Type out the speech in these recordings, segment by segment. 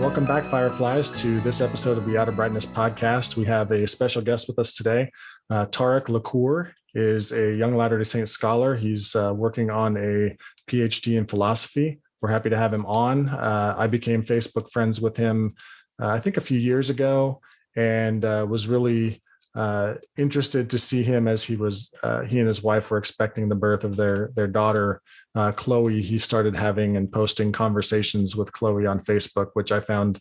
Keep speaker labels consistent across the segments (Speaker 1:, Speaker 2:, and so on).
Speaker 1: Welcome back, Fireflies, to this episode of the Out of Brightness podcast. We have a special guest with us today. Tarik LaCour is a young Latter-day Saint scholar. He's working on a PhD in philosophy. We're happy to have him on. I became Facebook friends with him, I think a few years ago, and was really interested to see him as he and his wife were expecting the birth of their daughter, Chloe. He started having and posting conversations with Chloe on Facebook, which I found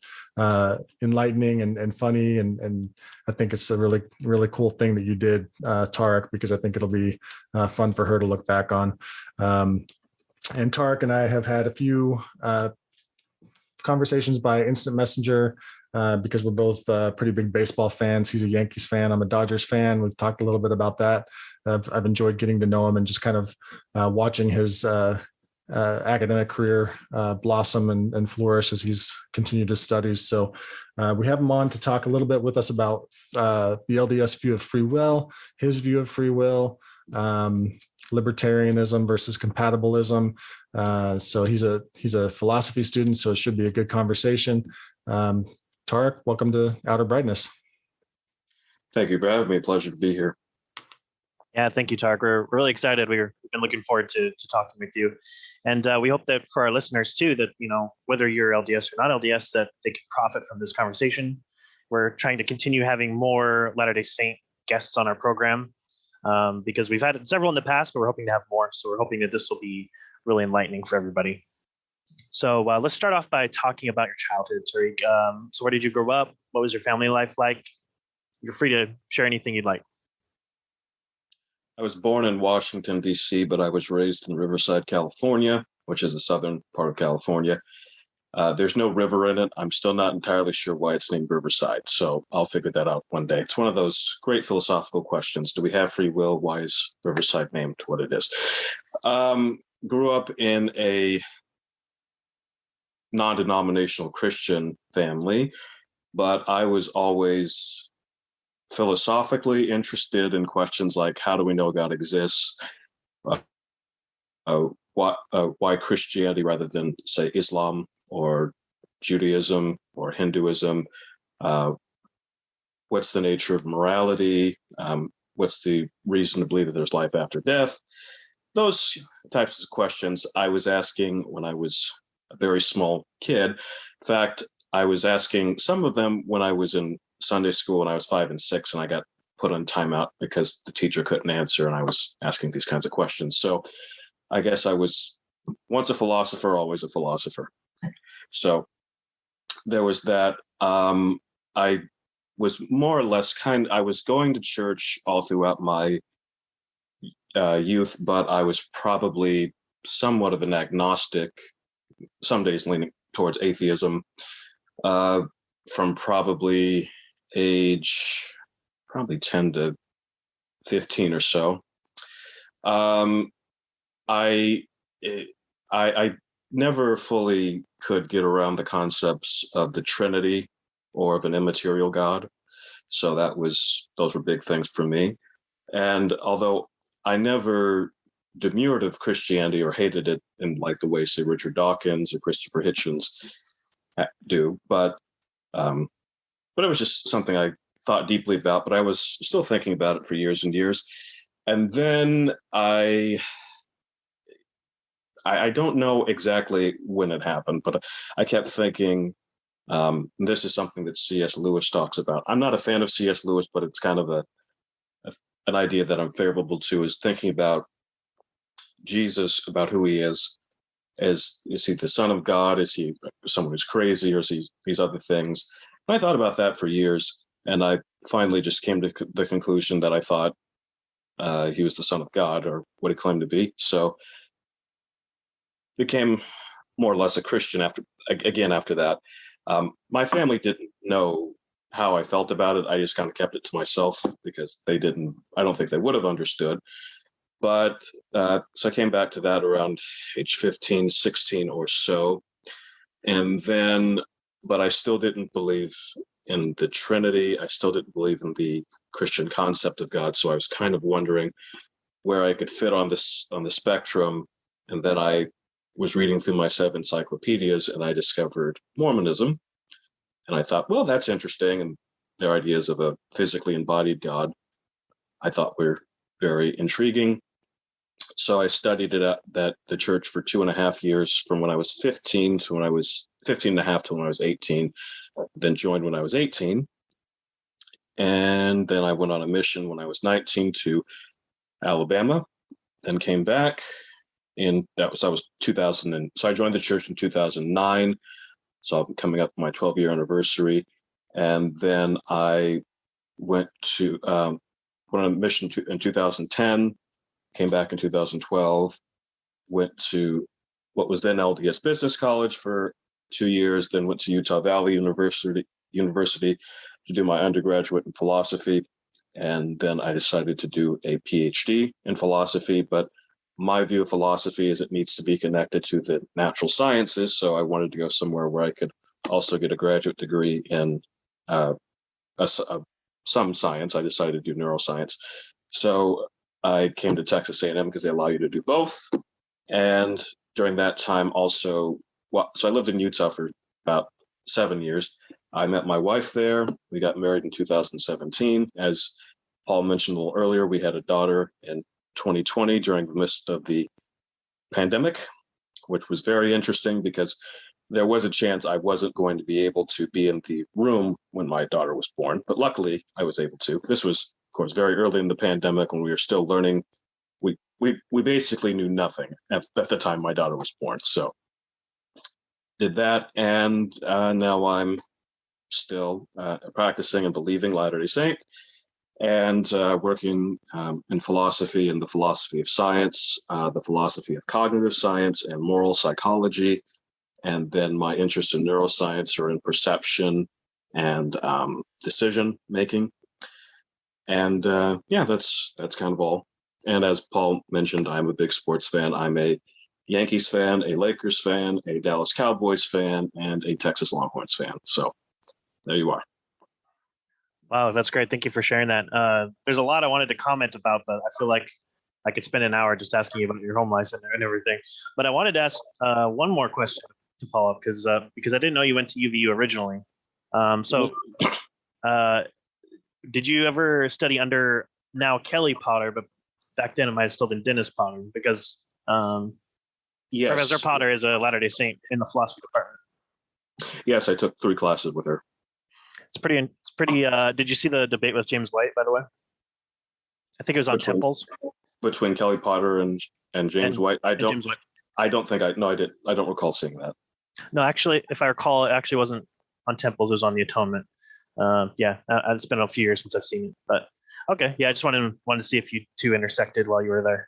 Speaker 1: enlightening and funny. And I think it's a really, really cool thing that you did, Tarik, because I think it'll be fun for her to look back on. And Tarik and I have had a few conversations by instant messenger, because we're both pretty big baseball fans. He's a Yankees fan. I'm a Dodgers fan. We've talked a little bit about that. I've enjoyed getting to know him and just kind of watching his academic career blossom and flourish as he's continued his studies. So we have him on to talk a little bit with us about the LDS view of free will, his view of free will, Libertarianism versus Compatibilism. So he's a philosophy student, so it should be a good conversation. Tarik, welcome to Outer Brightness.
Speaker 2: Thank you for having me. Pleasure to be here.
Speaker 3: Yeah, thank you, Tarik. We're really excited. We've been looking forward to talking with you. And we hope that for our listeners too, that, whether you're LDS or not LDS, that they can profit from this conversation. We're trying to continue having more Latter-day Saint guests on our program because we've had several in the past, but we're hoping to have more. So we're hoping that this will be really enlightening for everybody. So let's start off by talking about your childhood, Tarik. So where did you grow up? What was your family life like? You're free to share anything you'd like.
Speaker 2: I was born in Washington, D.C., but I was raised in Riverside, California, which is the southern part of California. There's no river in it. I'm still not entirely sure why it's named Riverside, so I'll figure that out one day. It's one of those great philosophical questions. Do we have free will? Why is Riverside named what it is? Grew up in a non-denominational Christian family, but I was always philosophically interested in questions like, how do we know God exists? Why Christianity rather than, say, Islam or Judaism or Hinduism? What's the nature of morality? What's the reason to believe that there's life after death? Those types of questions I was asking when I was a very small kid. In fact, I was asking some of them when I was in Sunday school when I was 5 and 6, and I got put on timeout because the teacher couldn't answer, and I was asking these kinds of questions. So I guess I was once a philosopher, always a philosopher. So there was that. I was more or less I was going to church all throughout my youth, but I was probably somewhat of an agnostic, some days leaning towards atheism, from probably age 10 to 15 or so. I never fully could get around the concepts of the Trinity or of an immaterial God. So those were big things for me. And although I never demurred of Christianity or hated it in like the way, say, Richard Dawkins or Christopher Hitchens do, but it was just something I thought deeply about, but I was still thinking about it for years and years. And then I don't know exactly when it happened, but I kept thinking, this is something that C.S. Lewis talks about. I'm not a fan of C.S. Lewis, but it's kind of an idea that I'm favorable to, is thinking about Jesus, about who he is. Is he the Son of God? Is he someone who's crazy, or is he these other things? And I thought about that for years, and I finally just came to the conclusion that I thought he was the Son of God, or what he claimed to be. So became more or less a Christian after that. My family didn't know how I felt about it. I just kind of kept it to myself because I don't think they would have understood. But so I came back to that around age 15, 16 or so. And then, but I still didn't believe in the Trinity. I still didn't believe in the Christian concept of God. So I was kind of wondering where I could fit on the spectrum. And then I was reading through my 7 encyclopedias, and I discovered Mormonism. And I thought, well, that's interesting. And their ideas of a physically embodied God, I thought were very intriguing. So I studied it at the church for 2.5 years, from when I was 15 to when I was 15 and a half to when I was 18, then joined when I was 18. And then I went on a mission when I was 19 to Alabama, then came back. I was 2000. So I joined the church in 2009. So I'm coming up my 12-year anniversary. And then I went on a mission in 2010, came back in 2012, went to what was then LDS Business College for 2 years, then went to Utah Valley University to do my undergraduate in philosophy. And then I decided to do a PhD in philosophy. But my view of philosophy is it needs to be connected to the natural sciences. So I wanted to go somewhere where I could also get a graduate degree in some science. I decided to do neuroscience. So I came to Texas A&M because they allow you to do both. And during that time also, so I lived in Utah for about 7 years. I met my wife there. We got married in 2017. As Paul mentioned a little earlier, we had a daughter in 2020 during the midst of the pandemic, which was very interesting because there was a chance I wasn't going to be able to be in the room when my daughter was born, but luckily I was able to. This was, of course, very early in the pandemic when we were still learning. We basically knew nothing at the time my daughter was born. So did that, and now I'm still practicing and believing Latter-day Saint, and working in philosophy and the philosophy of science, the philosophy of cognitive science and moral psychology. And then my interests in neuroscience are in perception and decision making. And that's kind of all. And as Paul mentioned, I'm a big sports fan. I'm a Yankees fan, a Lakers fan, a Dallas Cowboys fan, and a Texas Longhorns fan. So there you are.
Speaker 3: Wow, that's great. Thank you for sharing that. There's a lot I wanted to comment about, but I feel like I could spend an hour just asking you about your home life and everything. But I wanted to ask one more question to follow up because I didn't know you went to UVU originally. Did you ever study under now Kelly Potter, but back then it might have still been Dennis Potter, because
Speaker 2: yes,
Speaker 3: Professor Potter is a Latter-day Saint in the philosophy department.
Speaker 2: Yes, I took 3 classes with her.
Speaker 3: It's pretty. Did you see the debate with James White, by the way? I think it was on temples
Speaker 2: between Kelly Potter and James White. I don't think I didn't. I don't recall seeing that.
Speaker 3: No, actually, if I recall, it actually wasn't on temples. It was on the atonement. It's been a few years since I've seen it, but okay. Yeah, I just wanted to see if you two intersected while you were there.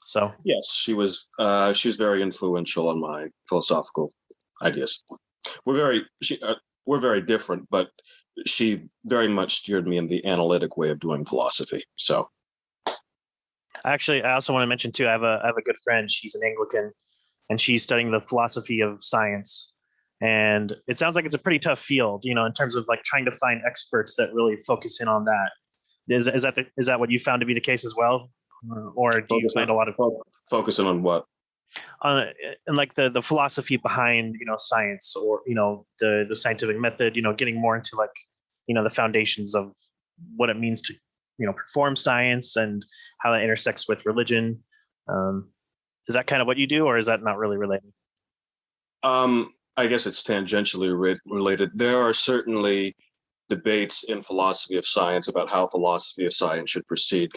Speaker 3: So
Speaker 2: yes, she was very influential on my philosophical ideas. We're very different, but she very much steered me in the analytic way of doing philosophy. So
Speaker 3: I also want to mention too, I have a good friend. She's an Anglican, and she's studying the philosophy of science. And it sounds like it's a pretty tough field, in terms of like trying to find experts that really focus in on that. Is that what you found to be the case as well? Or do you find a lot of
Speaker 2: focusing on what?
Speaker 3: And like the philosophy behind, science, or, the scientific method, getting more into like, the foundations of what it means to, perform science and how that intersects with religion. Is that kind of what you do, or is that not really related?
Speaker 2: I guess it's tangentially related. There are certainly debates in philosophy of science about how philosophy of science should proceed.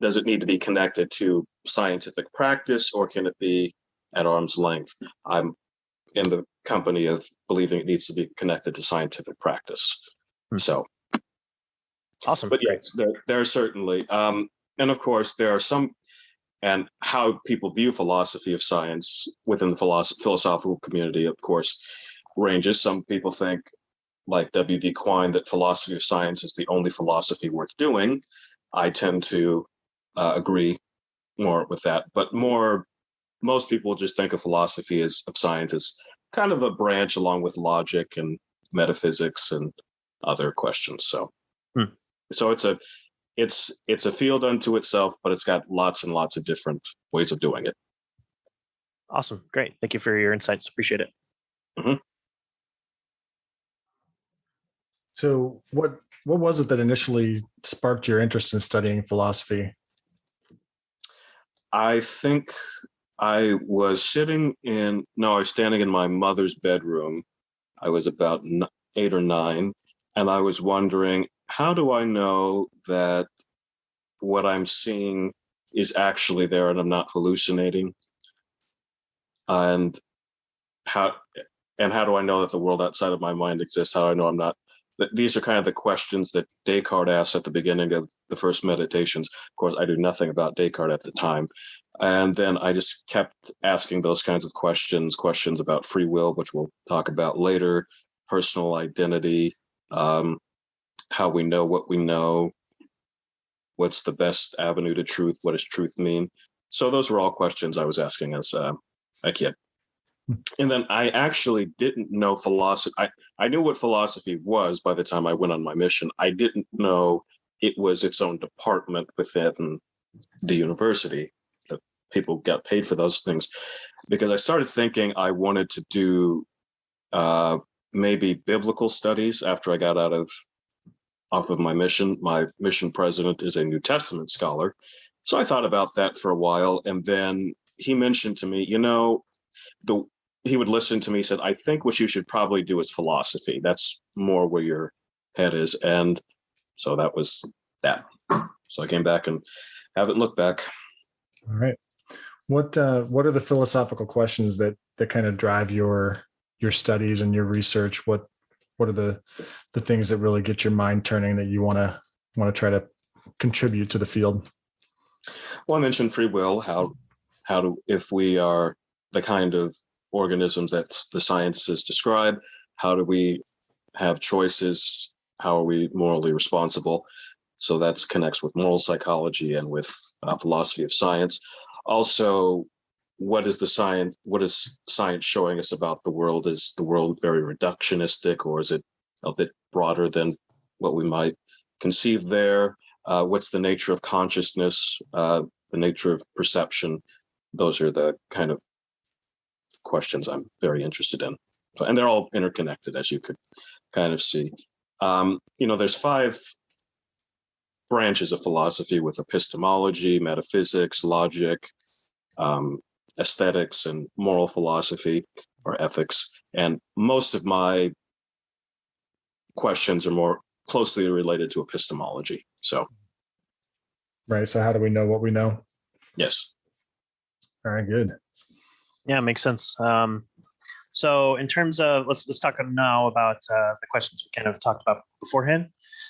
Speaker 2: Does it need to be connected to scientific practice, or can it be at arm's length? I'm in the company of believing it needs to be connected to scientific practice. So
Speaker 3: awesome.
Speaker 2: But yes, there are certainly, and of course there are some, and how people view philosophy of science within the philosophical community, of course, ranges. Some people think, like W.V. Quine, that philosophy of science is the only philosophy worth doing. I tend to agree more with that, but most people just think of philosophy of science as kind of a branch along with logic and metaphysics and other questions. So it's a field unto itself, but it's got lots and lots of different ways of doing it.
Speaker 3: Awesome. Great. Thank you for your insights. Appreciate it.
Speaker 2: Mm-hmm.
Speaker 1: So what was it that initially sparked your interest in studying philosophy?
Speaker 2: I think I was standing in my mother's bedroom. I was about 8 or 9, and I was wondering, how do I know that what I'm seeing is actually there and I'm not hallucinating? And how do I know that the world outside of my mind exists? How do I know I'm not? These are kind of the questions that Descartes asked at the beginning of the first meditations. Of course, I knew nothing about Descartes at the time. And then I just kept asking those kinds of questions about free will, which we'll talk about later, personal identity, how we know what we know, what's the best avenue to truth, what does truth mean? So those were all questions I was asking as a kid. And then I actually didn't know philosophy. I knew what philosophy was by the time I went on my mission. I didn't know it was its own department within the university, that people got paid for those things, because I started thinking I wanted to do maybe biblical studies after I got off of my mission. My mission president is a New Testament scholar. So I thought about that for a while. And then he mentioned to me, he would listen to me, said, I think what you should probably do is philosophy. That's more where your head is. And so that was that. So I came back and haven't looked back.
Speaker 1: All right. What are the philosophical questions that kind of drive your studies and your research? What are the things that really get your mind turning that you want to try to contribute to the field?
Speaker 2: Well, I mentioned free will, if we are the kind of organisms that the sciences describe, how do we have choices? How are we morally responsible? So that connects with moral psychology and with philosophy of science. Also, what is science showing us about the world? Is the world very reductionistic, or is it a bit broader than what we might conceive there? What's the nature of consciousness, the nature of perception? Those are the kind of questions I'm very interested in. And they're all interconnected, as you could kind of see. There's 5 branches of philosophy, with epistemology, metaphysics, logic, aesthetics, and moral philosophy or ethics. And most of my questions are more closely related to epistemology. So,
Speaker 1: right. So how do we know what we know?
Speaker 2: Yes.
Speaker 1: All right, good.
Speaker 3: Yeah, makes sense. So in terms of, let's talk now about the questions we kind of talked about beforehand.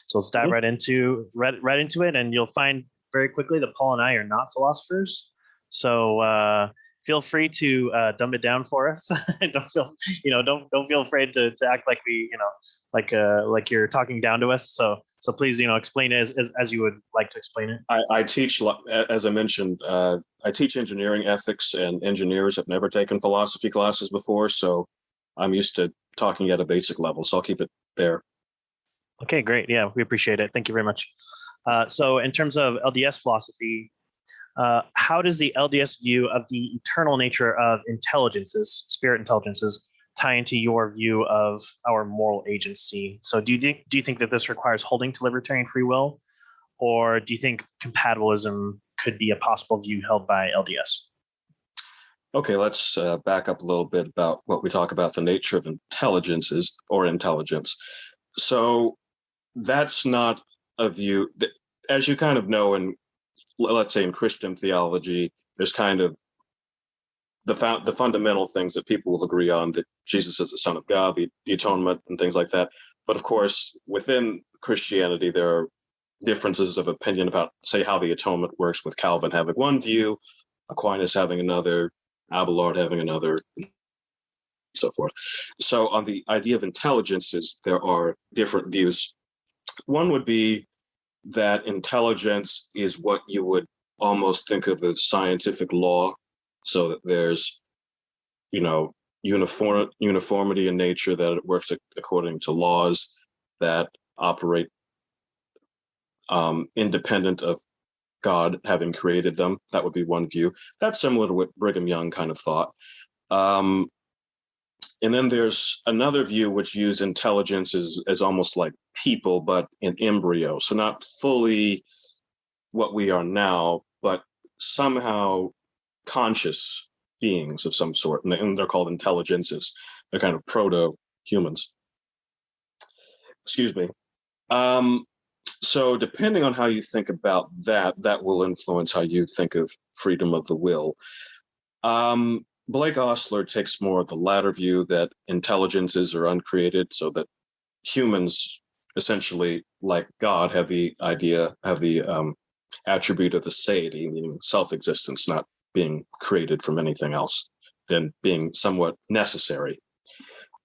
Speaker 3: So let's dive right into it, and you'll find very quickly that Paul and I are not philosophers. So feel free to dumb it down for us. Don't feel afraid to act like we, like you're talking down to us. So please, explain it as you would like to explain it.
Speaker 2: I teach, as I mentioned, I teach engineering ethics, and engineers have never taken philosophy classes before. So I'm used to talking at a basic level. So I'll keep it there.
Speaker 3: Okay, great. Yeah, we appreciate it. Thank you very much. So in terms of LDS philosophy, how does the LDS view of the eternal nature of spirit intelligences, tie into your view of our moral agency? So do you think that this requires holding to libertarian free will, or do you think compatibilism could be a possible view held by LDS?
Speaker 2: Okay, let's back up a little bit about what we talk about the nature of intelligences or intelligence. So that's not a view that, as you kind of know, let's say in Christian theology, there's kind of the fundamental things that people will agree on, that Jesus is the Son of God, the atonement, and things like that. But of course, within Christianity, there are differences of opinion about, say, how the atonement works, with Calvin having one view, Aquinas having another, Abelard having another, and so forth. So on the idea of intelligences, there are different views. One would be that intelligence is what you would almost think of as scientific law. So that there's, uniformity in nature, that it works according to laws that operate independent of God having created them. That would be one view. That's similar to what Brigham Young kind of thought. And then there's another view which views intelligence as almost like people, but in embryo. So not fully what we are now, but somehow conscious beings of some sort. And they're called intelligences. They're kind of proto-humans. Excuse me. So depending on how you think about that, that will influence how you think of freedom of the will. Blake Ostler takes more of the latter view, that intelligences are uncreated, so that humans, essentially like God, have the attribute of aseity, meaning self-existence, not being created from anything else, than being somewhat necessary.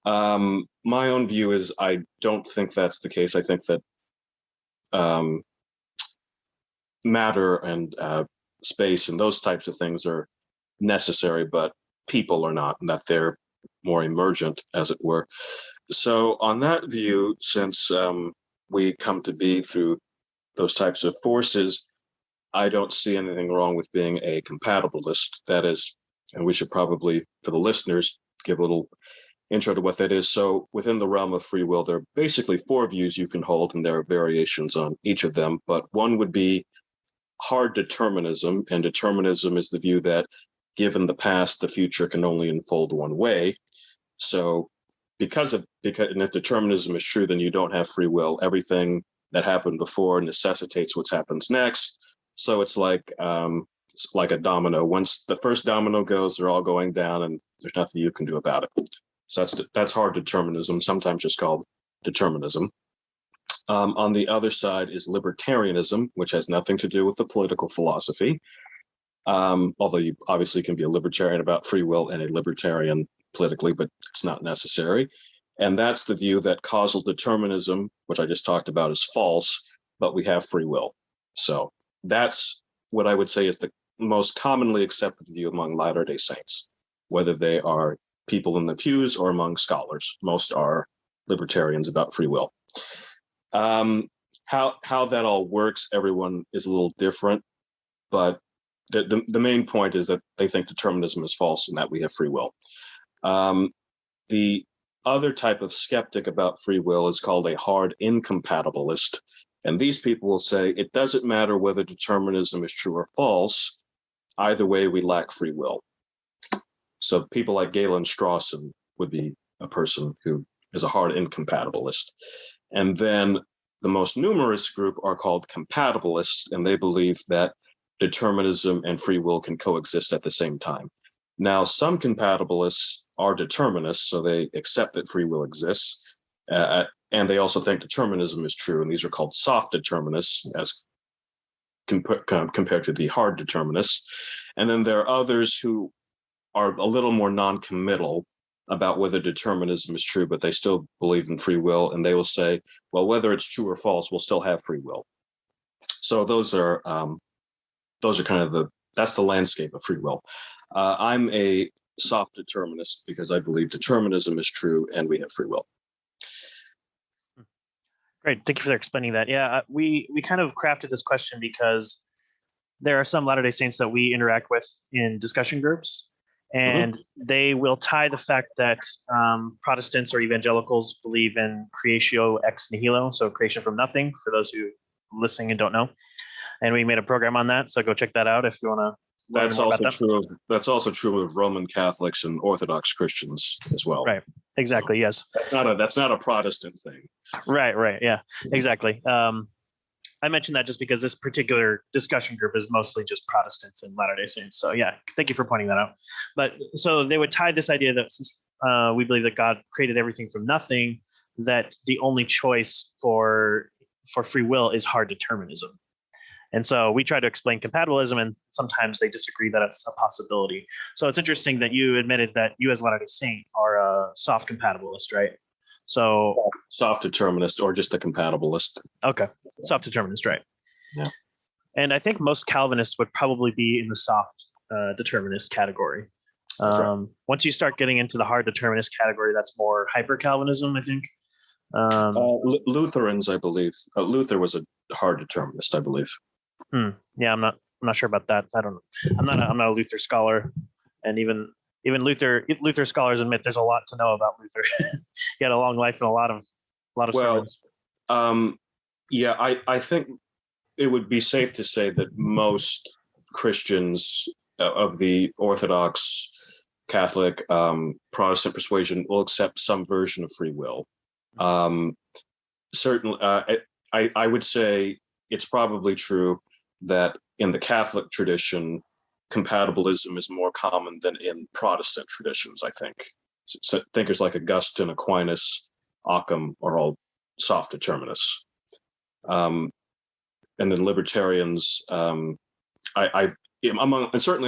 Speaker 2: My own view is I don't think that's the case. I think that matter and space and those types of things are necessary, but people are not, and that they're more emergent, as it were. So on that view, since we come to be through those types of forces, I don't see anything wrong with being a compatibilist. That is, and we should probably, for the listeners, give a little intro to what that is. So within the realm of free will, there are basically 4 views you can hold, and there are variations on each of them. But one would be hard determinism, and determinism is the view that given the past, the future can only unfold one way. So because and if determinism is true, then you don't have free will. Everything that happened before necessitates what happens next. So it's like a domino. Once the first domino goes, they're all going down, and there's nothing you can do about it. So that's hard determinism, sometimes just called determinism. On the other side is libertarianism, which has nothing to do with the political philosophy. Although you obviously can be a libertarian about free will and a libertarian politically, but it's not necessary. And that's the view that causal determinism, which I just talked about, is false, but we have free will. So that's what I would say is the most commonly accepted view among Latter-day Saints, whether they are people in the pews or among scholars. Most are libertarians about free will. How that all works, everyone is a little different, but the main point is that they think determinism is false and that we have free will. The other type of skeptic about free will is called a hard incompatibilist. And these people will say it doesn't matter whether determinism is true or false. Either way, we lack free will. So people like Galen Strawson would be a person who is a hard incompatibilist. And then the most numerous group are called compatibilists, and they believe that determinism and free will can coexist at the same time. Now, some compatibilists are determinists, so they accept that free will exists, and they also think determinism is true, and these are called soft determinists as compared to the hard determinists. And then there are others who are a little more non-committal about whether determinism is true, but they still believe in free will, and they will say, well, whether it's true or false, we'll still have free will. So those are kind of that's the landscape of free will. I'm a soft determinist because I believe determinism is true and we have free will.
Speaker 3: Great. Thank you for explaining that. Yeah, we kind of crafted this question because there are some Latter-day Saints that we interact with in discussion groups, and they will tie the fact that Protestants or evangelicals believe in creatio ex nihilo, so creation from nothing, for those who are listening and don't know. And we made a program on that, so go check that out if you want to.
Speaker 2: That's also true of Roman Catholics and Orthodox Christians as well.
Speaker 3: Right. Exactly. Yes.
Speaker 2: That's not a Protestant thing.
Speaker 3: Right. Yeah. Exactly. I mentioned that just because this particular discussion group is mostly just Protestants and Latter-day Saints. So yeah, thank you for pointing that out. But so they would tie this idea that since we believe that God created everything from nothing, that the only choice for free will is hard determinism. And so we try to explain compatibilism, and sometimes they disagree that it's a possibility. So it's interesting that you admitted that you as Latter-day Saint are a soft compatibilist, right? So
Speaker 2: soft determinist or just a compatibilist.
Speaker 3: Okay. Soft determinist, right?
Speaker 2: Yeah.
Speaker 3: And I think most Calvinists would probably be in the soft determinist category.
Speaker 2: Right.
Speaker 3: Once you start getting into the hard determinist category, that's more hyper Calvinism, I think.
Speaker 2: Lutherans, I believe. Luther was a hard determinist, I believe.
Speaker 3: Yeah, I'm not sure about that. I don't know. I'm not a Luther scholar, and even even Luther scholars admit there's a lot to know about Luther. He had a long life and a lot of sermons.
Speaker 2: Yeah, I think it would be safe to say that most Christians of the Orthodox, Catholic, Protestant persuasion will accept some version of free will. Certainly, I would say it's probably true that in the Catholic tradition, compatibilism is more common than in Protestant traditions, I think. So thinkers like Augustine, Aquinas, Occam are all soft determinists. And then libertarians, certainly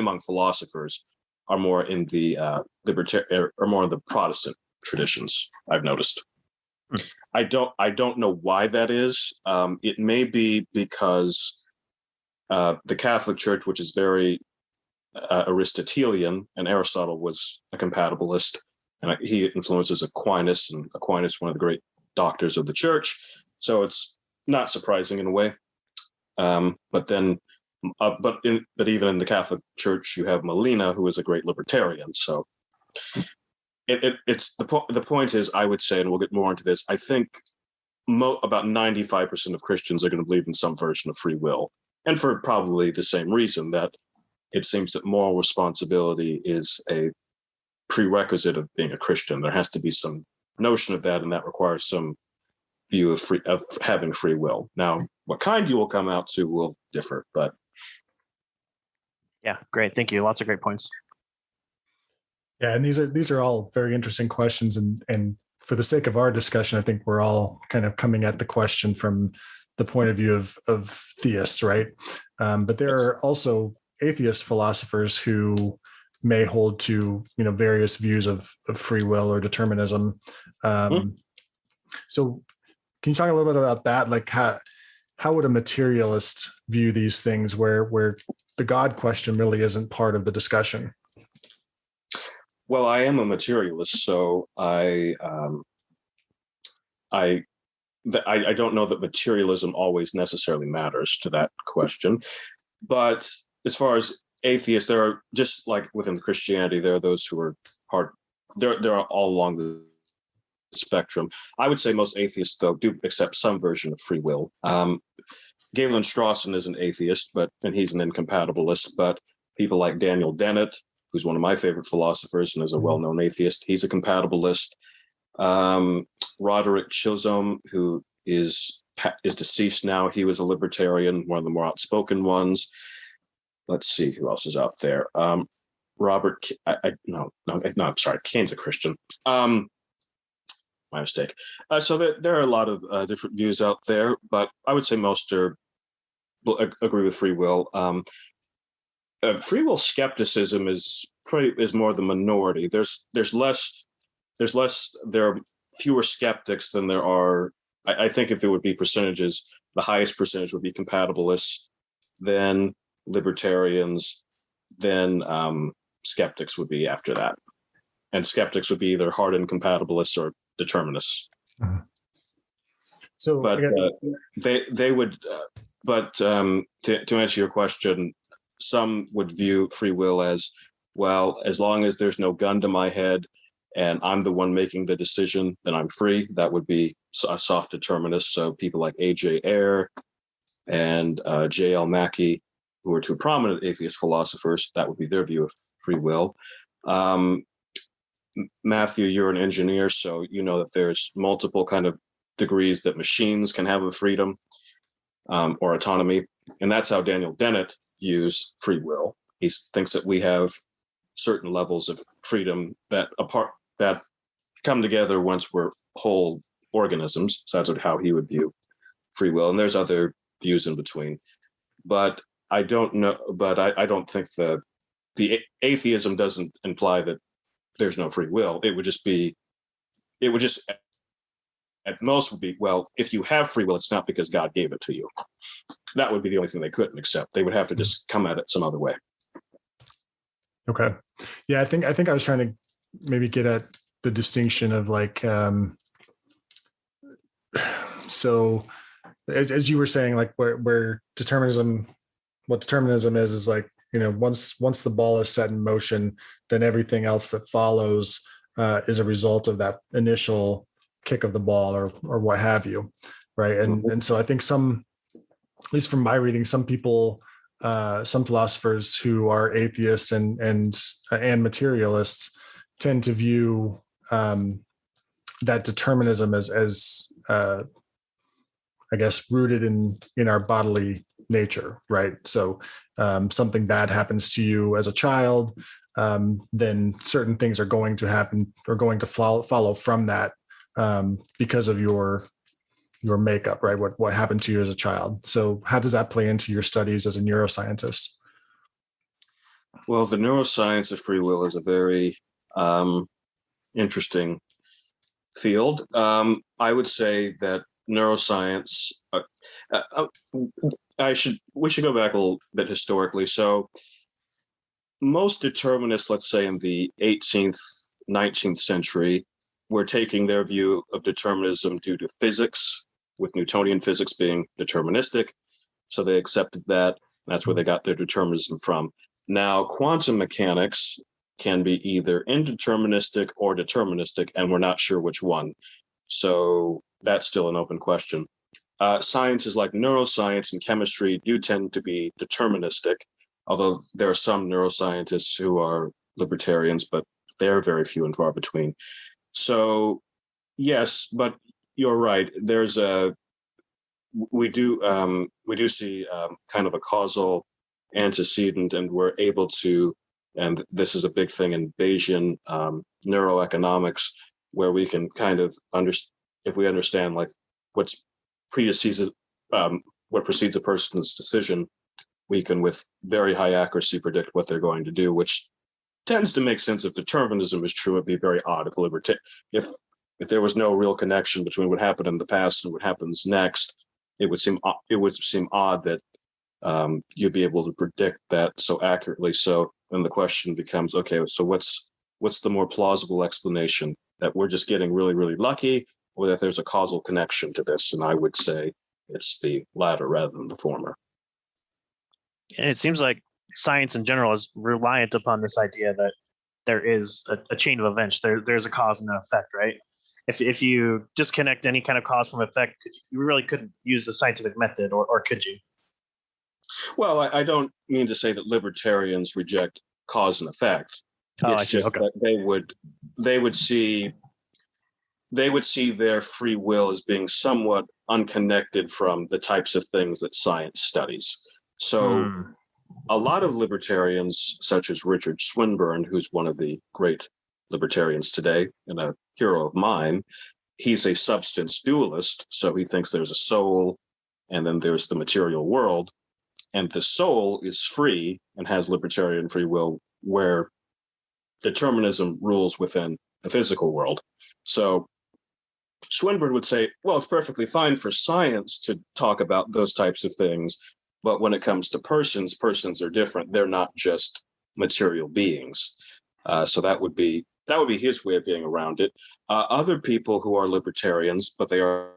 Speaker 2: among philosophers, are more in the Protestant traditions, I've noticed. I don't know why that is. It may be because the Catholic Church, which is very Aristotelian, and Aristotle was a compatibilist, and he influences Aquinas, and Aquinas, one of the great doctors of the church. So it's not surprising in a way. But even in the Catholic Church, you have Molina, who is a great libertarian. So it's the point is, I would say, and we'll get more into this, I think about 95% of Christians are going to believe in some version of free will, and for probably the same reason, that it seems that moral responsibility is a prerequisite of being a Christian. There has to be some notion of that, and that requires some view of having free will. Now, what kind you will come out to will differ, but
Speaker 3: yeah, great, thank you. Lots of great points.
Speaker 1: Yeah, and these are all very interesting questions, and for the sake of our discussion, I think we're all kind of coming at the question from the point of view of theists, right? But there are also atheist philosophers who may hold to various views of free will or determinism. So can you talk a little bit about that? Like how would a materialist view these things where the God question really isn't part of the discussion?
Speaker 2: Well, I am a materialist, so I don't know that materialism always necessarily matters to that question. But as far as atheists, there are, just like within Christianity, there are those who are hard. There are all along the spectrum. I would say most atheists, though, do accept some version of free will. Galen Strawson is an atheist, and he's an incompatibilist. But people like Daniel Dennett, who's one of my favorite philosophers and is a well-known atheist, he's a compatibilist. Roderick Chisholm, who is deceased now, he was a libertarian, one of the more outspoken ones. Let's see who else is out there. Robert, no, I'm sorry, Kane's a Christian. My mistake. So there are a lot of different views out there, but I would say most will agree with free will. Free will skepticism is more the minority. There are fewer skeptics than there are. I think if there would be percentages, the highest percentage would be compatibilists, then libertarians, then skeptics would be after that. And skeptics would be either hardened compatibilists or determinists.
Speaker 1: Uh-huh. So,
Speaker 2: but they would. To answer your question, some would view free will as, well, as long as there's no gun to my head and I'm the one making the decision, then I'm free. That would be a soft determinist. So people like A.J. Ayer and J.L. Mackie, who are two prominent atheist philosophers, that would be their view of free will. Matthew, you're an engineer, so you know that there's multiple kind of degrees that machines can have of freedom or autonomy. And that's how Daniel Dennett views free will. He thinks that we have certain levels of freedom that come together once we're whole organisms. So that's how he would view free will. And there's other views in between. But I don't know. But I don't think the atheism doesn't imply that there's no free will. It would just at most would be, well, if you have free will, it's not because God gave it to you. That would be the only thing they couldn't accept. They would have to just come at it some other way. Okay.
Speaker 1: Yeah, I think I was trying to maybe get at the distinction of like, so as you were saying, like where determinism, what determinism is like, once the ball is set in motion, then everything else that follows is a result of that initial kick of the ball or what have you, right? And so I think at least from my reading, some people, some philosophers who are atheists and materialists tend to view that determinism as I guess rooted in our bodily nature, right? So something bad happens to you as a child, then certain things are going to happen or going to follow from that because of your makeup, right? What happened to you as a child. So how does that play into your studies as a neuroscientist?
Speaker 2: Well, the neuroscience of free will is a very interesting field. I would say that neuroscience, we should go back a little bit historically. So most determinists, let's say in the 18th, 19th century, were taking their view of determinism due to physics, with Newtonian physics being deterministic. So they accepted that. That's where they got their determinism from. Now, quantum mechanics can be either indeterministic or deterministic, and we're not sure which one. So that's still an open question. Sciences like neuroscience and chemistry do tend to be deterministic, although there are some neuroscientists who are libertarians, but they're very few and far between. So yes, but you're right. We do see kind of a causal antecedent, and we're able to, and this is a big thing in Bayesian neuroeconomics, where we can kind of if we understand like what precedes a person's decision, we can with very high accuracy predict what they're going to do, which tends to make sense if determinism is true. It'd be very odd if there was no real connection between what happened in the past and what happens next. It would seem odd that you'd be able to predict that so accurately. So then the question becomes, okay, so what's the more plausible explanation? That we're just getting really, really lucky, or that there's a causal connection to this? And I would say it's the latter rather than the former.
Speaker 3: And it seems like science in general is reliant upon this idea that there is a chain of events. There's a cause and an effect, right? If you disconnect any kind of cause from effect, you really couldn't use the scientific method, or could you?
Speaker 2: Well, I don't mean to say that libertarians reject cause and effect. It's just that they would see their free will as being somewhat unconnected from the types of things that science studies. So a lot of libertarians, such as Richard Swinburne, who's one of the great libertarians today and a hero of mine, he's a substance dualist. So he thinks there's a soul and then there's the material world. And the soul is free and has libertarian free will, where determinism rules within the physical world. So Swinburne would say, well, it's perfectly fine for science to talk about those types of things, but when it comes to persons are different. They're not just material beings. So that would be his way of getting around it. Other people who are libertarians, but they are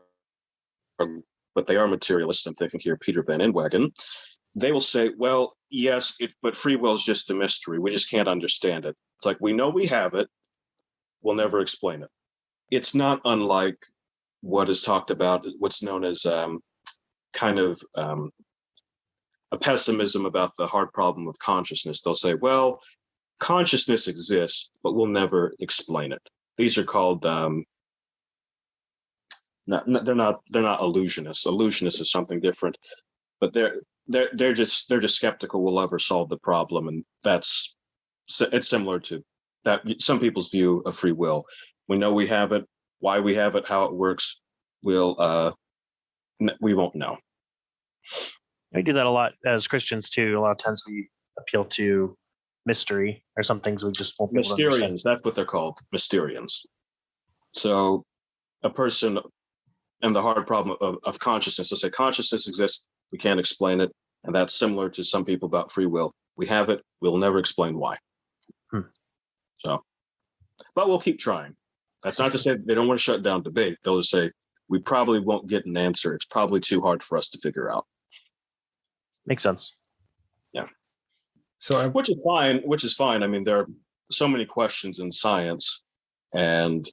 Speaker 2: materialists, I'm thinking here Peter Van Inwagen, they will say, well, yes, but free will is just a mystery. We just can't understand it. It's like, we know we have it. We'll never explain it. It's not unlike what is talked about, what's known as kind of a pessimism about the hard problem of consciousness. They'll say, well, consciousness exists, but we'll never explain it. These are called they're not illusionists. Illusionists is something different, but they're just skeptical we'll ever solve the problem, and it's similar to that. Some people's view of free will. We know we have it. Why we have it, how it works, we won't know.
Speaker 3: We do that a lot as Christians too. A lot of times we appeal to mystery, or some things we just won't be able to understand.
Speaker 2: Mysterians, that's what they're called, Mysterians. So a person and the hard problem of consciousness, they'll say consciousness exists, we can't explain it. And that's similar to some people about free will. We have it, we'll never explain why. So, but we'll keep trying. That's not to say they don't want to shut down debate. They'll just say, we probably won't get an answer. It's probably too hard for us to figure out.
Speaker 3: Makes sense.
Speaker 2: Yeah.
Speaker 1: So,
Speaker 2: which is fine. Which is fine. I mean, there are so many questions in science, and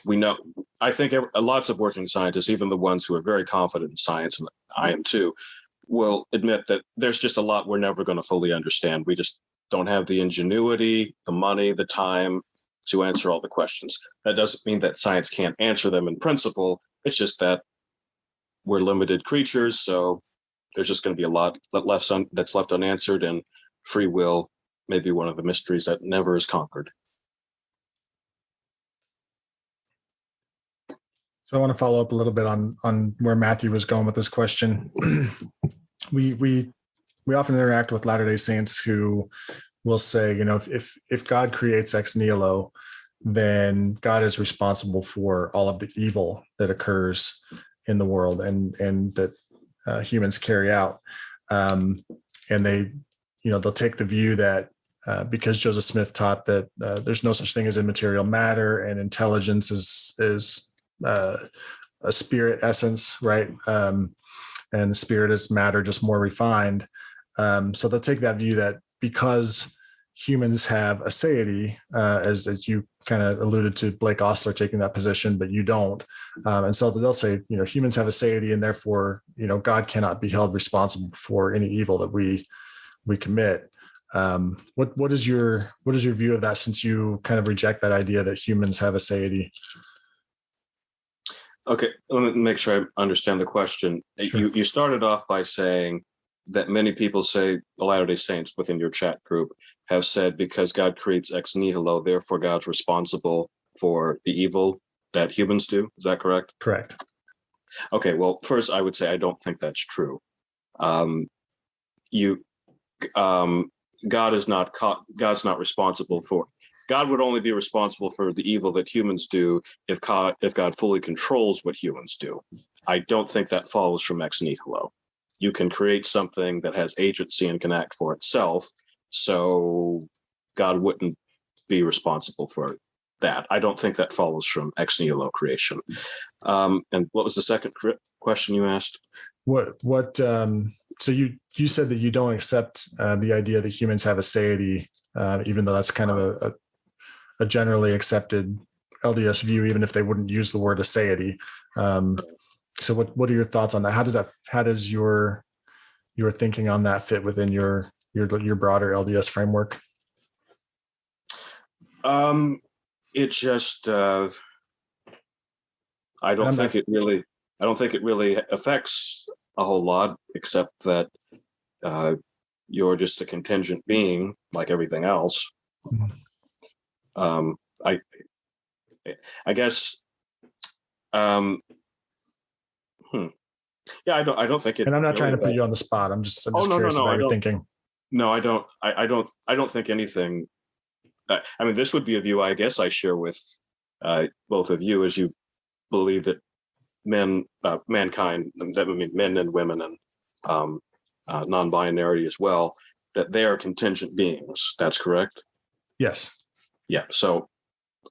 Speaker 2: we know. I think lots of working scientists, even the ones who are very confident in science, and I am too, will admit that there's just a lot we're never going to fully understand. We just don't have the ingenuity, the money, the time to answer all the questions. That doesn't mean that science can't answer them in principle. It's just that we're limited creatures, so there's just going to be a lot that's left unanswered, and free will may be one of the mysteries that never is conquered.
Speaker 1: So I want to follow up a little bit on where Matthew was going with this question. We often interact with Latter-day Saints who will say, if God creates ex nihilo, then God is responsible for all of the evil that occurs in the world and that humans carry out. And they'll take the view that because Joseph Smith taught that there's no such thing as immaterial matter and intelligence is a spirit essence, right? And the spirit is matter, just more refined. So they'll take that view that because humans have aseity, as you kind of alluded to Blake Ostler taking that position, but you don't. And so they'll say, humans have aseity and therefore, God cannot be held responsible for any evil that we commit. What is your view of that, since you kind of reject that idea that humans have aseity?
Speaker 2: Okay, let me make sure I understand the question. Sure. You started off by saying that many people say, the Latter-day Saints within your chat group have said, because God creates ex nihilo, therefore God's responsible for the evil that humans do. Is that correct?
Speaker 1: Correct.
Speaker 2: Okay, well, first I would say I don't think that's true. God's not responsible for. God would only be responsible for the evil that humans do if God fully controls what humans do. I don't think that follows from ex nihilo. You can create something that has agency and can act for itself, so God wouldn't be responsible for that. I don't think that follows from ex nihilo creation. And what was the second question you asked? So you said that you don't accept the idea that humans have aseity, even though that's kind of a generally accepted LDS view, even if they wouldn't use the word aseity. So what are your thoughts on that? How does your thinking on that fit within your broader LDS framework? It just I don't think it really affects a whole lot, except that you're just a contingent being like everything else. Mm-hmm. I guess. Yeah, I don't think it.
Speaker 1: And I'm not trying to put you on the spot. I'm just curious about your thinking.
Speaker 2: No, I don't. I don't think anything. I mean, this would be a view I guess I share with both of you, as you believe that mankind, that would mean men and women and non-binary as well, that they are contingent beings. That's correct?
Speaker 1: Yes.
Speaker 2: Yeah. So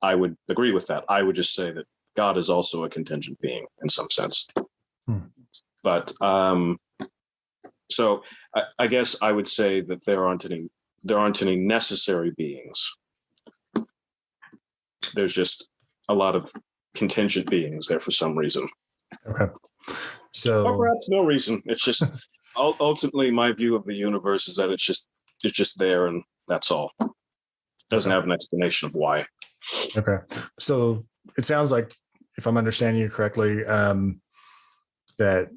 Speaker 2: I would agree with that. I would just say that God is also a contingent being in some sense. But so I guess I would say that there aren't any necessary beings. There's just a lot of contingent beings there for some reason.
Speaker 1: Okay. So,
Speaker 2: or perhaps no reason. It's just ultimately my view of the universe is that it's just there and that's all. It doesn't have an explanation of why.
Speaker 1: Okay. So it sounds like, if I'm understanding you correctly, that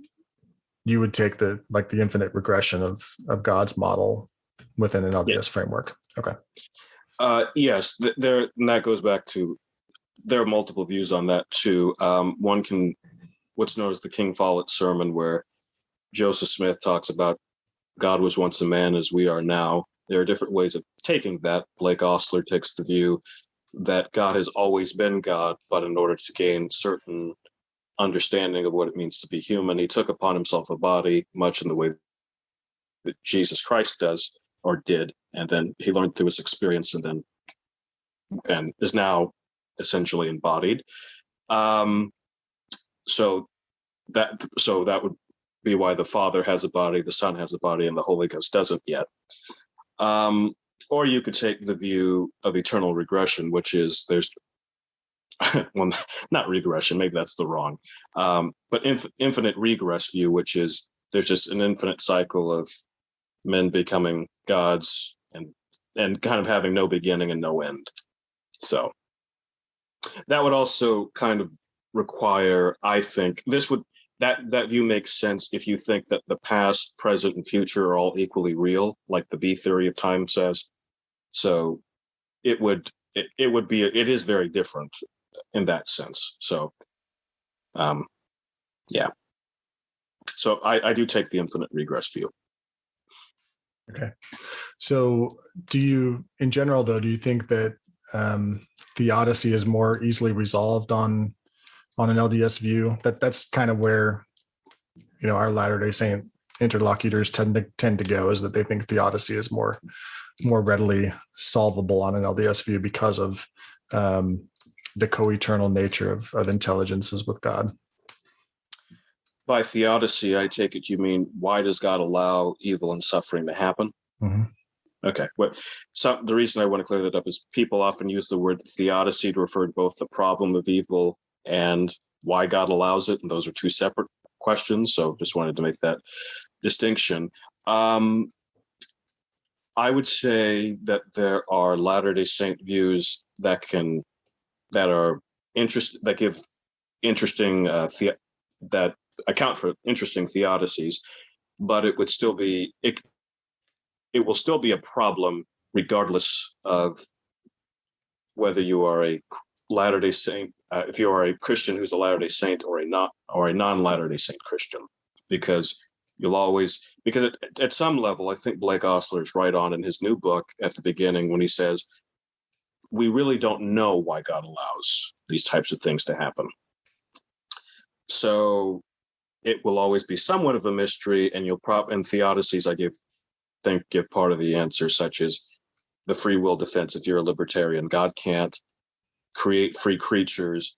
Speaker 1: you would take the infinite regression of God's model within an LDS framework. Okay.
Speaker 2: Yes, and that goes back to, there are multiple views on that too. One can, what's known as the King Follett sermon, where Joseph Smith talks about God was once a man as we are now. There are different ways of taking that. Blake Ostler takes the view that God has always been God, but in order to gain certain understanding of what it means to be human, he took upon himself a body, much in the way that Jesus Christ does or did, and then he learned through his experience and is now essentially embodied. So that would be why the Father has a body, the Son has a body, and the Holy Ghost doesn't yet. Or you could take the view of eternal regression, which is there's, well, not regression, maybe that's the wrong, but infinite regress view, which is there's just an infinite cycle of men becoming gods and kind of having no beginning and no end. So that would also kind of require, I think, that view makes sense if you think that the past, present, and future are all equally real, like the B theory of time says. So it is very different in that sense. So, yeah. So I do take the infinite regress view.
Speaker 1: Okay. So in general, though, do you think that theodicy is more easily resolved on an LDS view? That's kind of where, our Latter-day Saint interlocutors tend to go, is that they think theodicy is more readily solvable on an LDS view because of the co-eternal nature of intelligences with God.
Speaker 2: By theodicy, I take it you mean, why does God allow evil and suffering to happen?
Speaker 1: Mm-hmm.
Speaker 2: Okay. The reason I want to clear that up is people often use the word theodicy to refer to both the problem of evil and why God allows it, and those are two separate questions. So just wanted to make that distinction. I would say that there are Latter-day Saint views that account for interesting theodicies, but it will still be a problem regardless of whether you are a Latter-day Saint, if you are a Christian who's a Latter-day Saint or a non-Latter-day Saint Christian, because at some level, I think Blake Ostler's right on in his new book at the beginning when he says, we really don't know why God allows these types of things to happen. So it will always be somewhat of a mystery, and and theodicies, I give part of the answer, such as the free will defense. If you're a libertarian, God can't create free creatures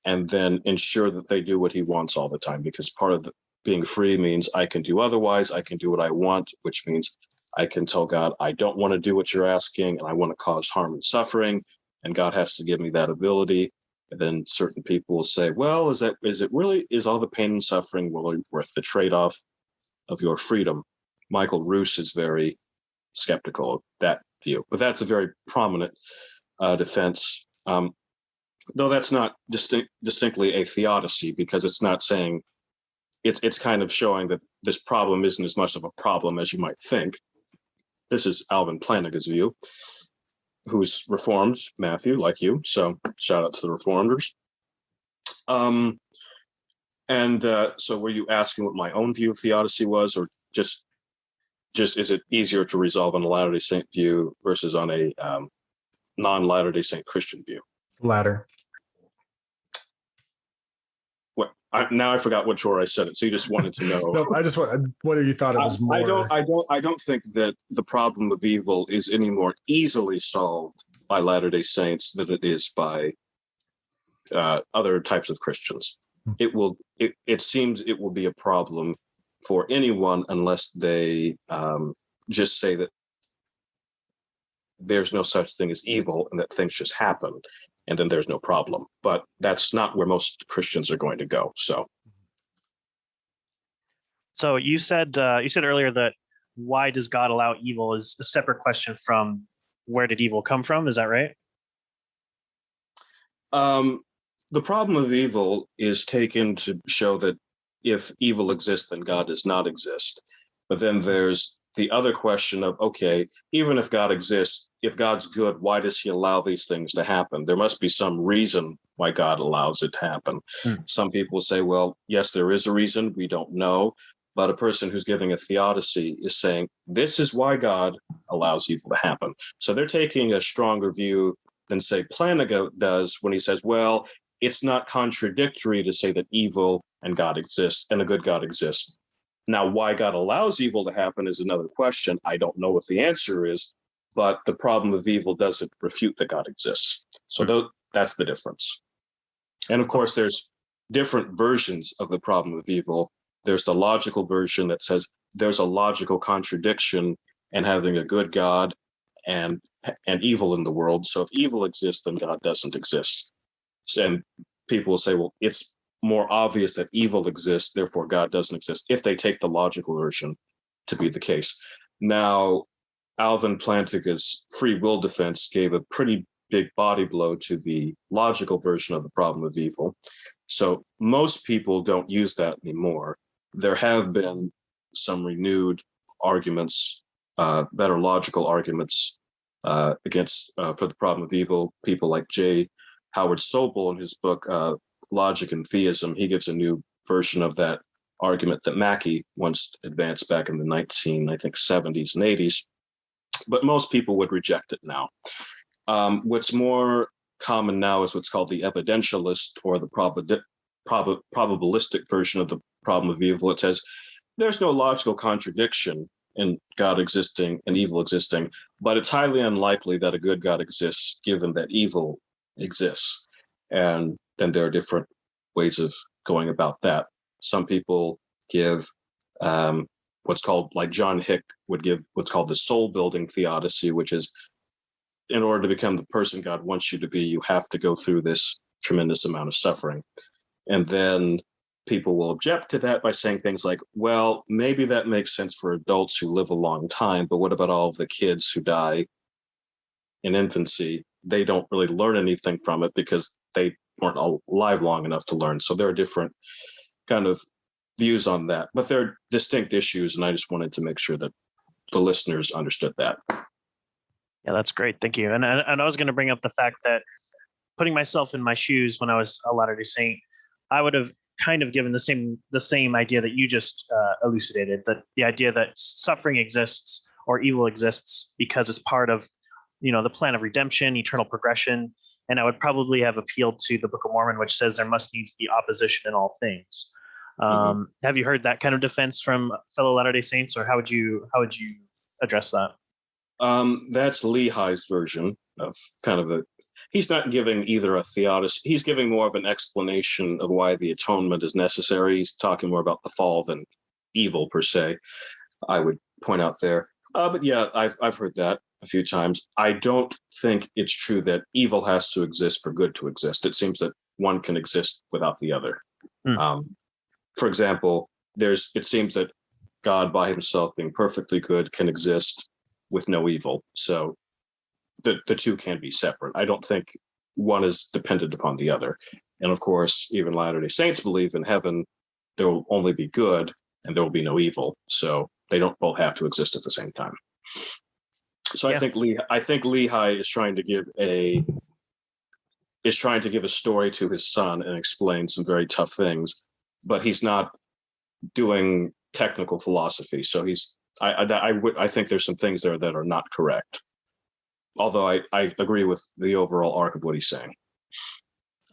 Speaker 2: and then ensure that they do what he wants all the time, because part of being free means I can do otherwise. I can do what I want, which means I can tell God, I don't want to do what you're asking, and I want to cause harm and suffering, and God has to give me that ability. And then certain people will say, well, is all the pain and suffering really worth the trade-off of your freedom? Michael Roos is very skeptical of that view, but that's a very prominent defense. Though that's not distinctly a theodicy, because it's not saying, it's kind of showing that this problem isn't as much of a problem as you might think. This is Alvin Plantinga's view, who's Reformed, Matthew, like you. So shout out to the Reformers. So were you asking what my own view of theodicy was, or just is it easier to resolve on a Latter-day Saint view versus on a non-Latter-day Saint Christian view?
Speaker 1: Latter.
Speaker 2: Now I forgot which order I said it. So you just wanted to know.
Speaker 1: No, I just whether you thought it was more.
Speaker 2: I don't think that the problem of evil is any more easily solved by Latter-day Saints than it is by other types of Christians. It seems it will be a problem for anyone unless they just say that there's no such thing as evil and that things just happen, and then there's no problem. But that's not where most Christians are going to go.
Speaker 3: So you said earlier that why does God allow evil is a separate question from where did evil come from? Is that right?
Speaker 2: The problem of evil is taken to show that if evil exists, then God does not exist. But then there's the other question of, okay, even if God exists, if God's good, why does he allow these things to happen? There must be some reason why God allows it to happen. Some people say, well, yes, there is a reason. We don't know. But a person who's giving a theodicy is saying, this is why God allows evil to happen. So they're taking a stronger view than, say, Plantinga does when he says, well, it's not contradictory to say that evil and God exists and a good God exists. Now, why God allows evil to happen is another question. I don't know what the answer is, but the problem of evil doesn't refute that God exists. So that's the difference. And of course, there's different versions of the problem of evil. There's the logical version that says there's a logical contradiction and having a good God and evil in the world. So if evil exists, then God doesn't exist. And people will say, well, it's more obvious that evil exists, therefore God doesn't exist, if they take the logical version to be the case. Now, Alvin Plantinga's free will defense gave a pretty big body blow to the logical version of the problem of evil. So most people don't use that anymore. There have been some renewed arguments that are logical arguments against for the problem of evil. People like J. Howard Sobel in his book Logic and Theism, he gives a new version of that argument that Mackey once advanced back in the 70s and 80s. But most people would reject it now. What's more common now is what's called the evidentialist or the probabilistic version of the problem of evil. It says there's no logical contradiction in God existing and evil existing, but it's highly unlikely that a good God exists given that evil exists. And then there are different ways of going about that. Some people give what's called, like John Hick would give what's called the soul building theodicy, which is in order to become the person God wants you to be, you have to go through this tremendous amount of suffering. And then people will object to that by saying things like, well, maybe that makes sense for adults who live a long time, but what about all of the kids who die in infancy? They don't really learn anything from it because they weren't alive long enough to learn. So there are different kind of views on that, but they're distinct issues, and I just wanted to make sure that the listeners understood that.
Speaker 3: Yeah, that's great. Thank you. And I was going to bring up the fact that putting myself in my shoes when I was a Latter-day Saint, I would have kind of given the same idea that you just elucidated, that the idea that suffering exists or evil exists because it's part of, the plan of redemption, eternal progression. And I would probably have appealed to the Book of Mormon, which says there must needs be opposition in all things. Have you heard that kind of defense from fellow Latter-day Saints, or how would you address that?
Speaker 2: That's Lehi's version of kind of he's not giving either a theodicy. He's giving more of an explanation of why the atonement is necessary. He's talking more about the fall than evil per se, I would point out there. But yeah, I've heard that a few times. I don't think it's true that evil has to exist for good to exist. It seems that one can exist without the other. For example, it seems that God by himself being perfectly good can exist with no evil. So the two can be separate. I don't think one is dependent upon the other. And of course, even Latter-day Saints believe in heaven, there will only be good and there will be no evil. So they don't both have to exist at the same time. So yeah. I think Lehi is trying to give a story to his son and explain some very tough things, but he's not doing technical philosophy. So I think there's some things there that are not correct. Although I agree with the overall arc of what he's saying.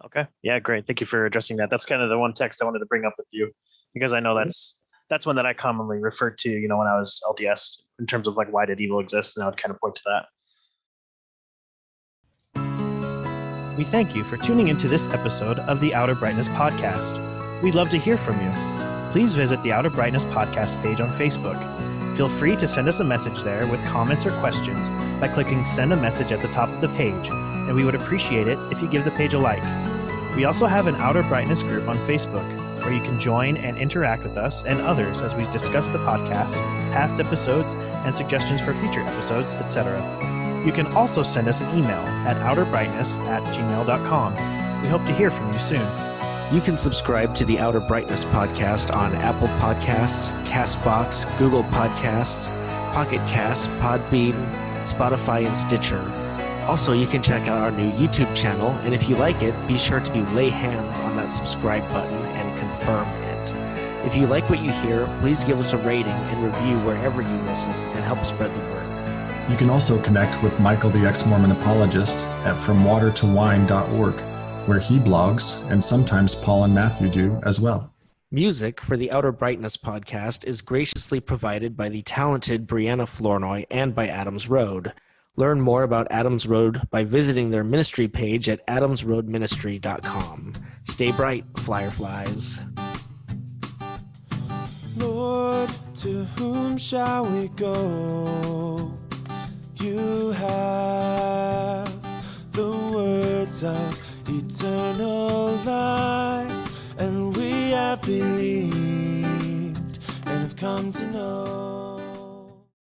Speaker 3: Okay. Yeah, great. Thank you for addressing that. That's kind of the one text I wanted to bring up with you, because I know that's one that I commonly referred to, when I was LDS, in terms of like, why did evil exist? And I would kind of point to that. We thank you for tuning into this episode of the Outer Brightness Podcast. We'd love to hear from you. Please visit the Outer Brightness Podcast page on Facebook. Feel free to send us a message there with comments or questions by clicking Send a Message at the top of the page, and we would appreciate it if you give the page a like. We also have an Outer Brightness group on Facebook, where you can join and interact with us and others as we discuss the podcast, past episodes, and suggestions for future episodes, etc. You can also send us an email at outerbrightness@gmail.com. We hope to hear from you soon.
Speaker 4: You can subscribe to the Outer Brightness podcast on Apple Podcasts, CastBox, Google Podcasts, Pocket Casts, Podbean, Spotify, and Stitcher. Also, you can check out our new YouTube channel, and if you like it, be sure to lay hands on that subscribe button and confirm it. If you like what you hear, please give us a rating and review wherever you listen and help spread the word.
Speaker 1: You can also connect with Michael the ex-Mormon apologist at FromWaterToWine.org, where he blogs, and sometimes Paul and Matthew do as well.
Speaker 4: Music for the Outer Brightness podcast is graciously provided by the talented Brianna Flournoy and by Adams Road. Learn more about Adams Road by visiting their ministry page at adamsroadministry.com. Stay bright, fireflies.
Speaker 5: Lord, to whom shall we go? You have the words of eternal life, and we have believed and have come to know.